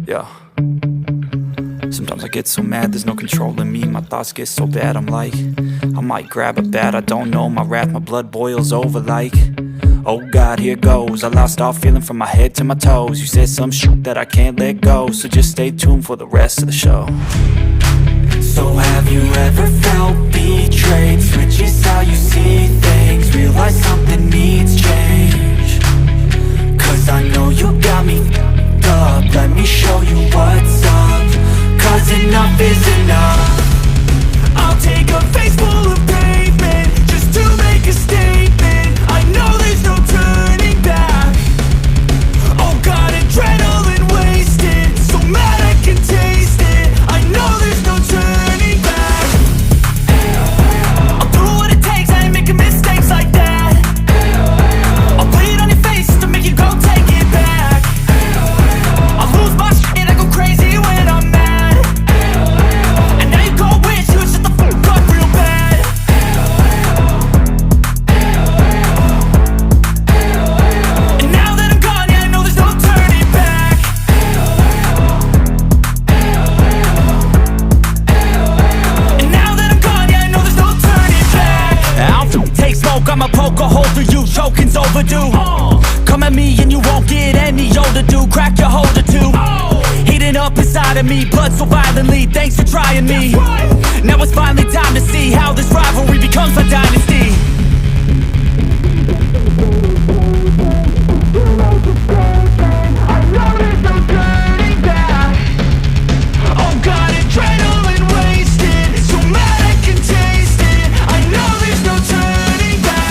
Yeah. Sometimes I get so mad, there's no controlling me. My thoughts get so bad, I'm like, I might grab a bat, I don't know. My wrath, my blood boils over like, oh God, here goes. I lost all feeling from my head to my toes. You said some shit that I can't let go, so just stay tuned for the rest of the show. So have you ever felt betrayed? Switches how you see things, realize something needs change. Cause I know you got me f***ed up. Let me show you what's up. Cause enough is enough. I'll take a face full of pavement just to make a statement. I know there's no turning back. Oh God, adrenaline wasted, so mad I can taste it. I know there's no turning back. I'll do what it takes, I ain't making mistakes like that. I'll bleed on your face to make you go take it back. I'll lose my shit, I go crazy when I'm mad. I'ma poke a hole through you, choking's overdue. Come at me and you won't get any older, dude. Crack your holder too. Heating up inside of me, blood so violently. Thanks for trying me. Now it's finally time to see how this rivalry becomes a dynasty. I know there's no turning back. Oh God, adrenaline wasted, so mad I can taste it. I know there's no turning back.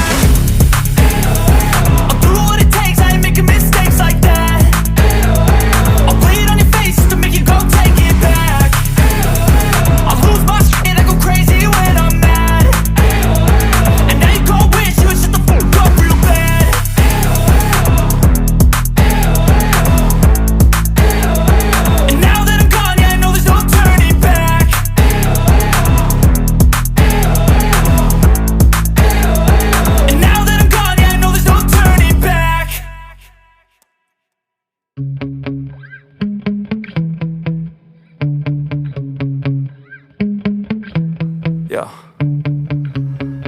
Yeah.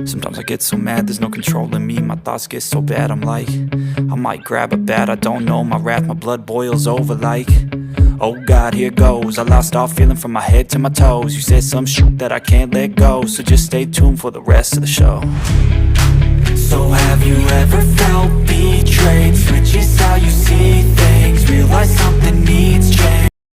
Sometimes I get so mad, there's no controlling me. My thoughts get so bad, I'm like, I might grab a bat, I don't know. My wrath, my blood boils over like, oh God, here goes. I lost all feeling from my head to my toes. You said some shit that I can't let go, so just stay tuned for the rest of the show.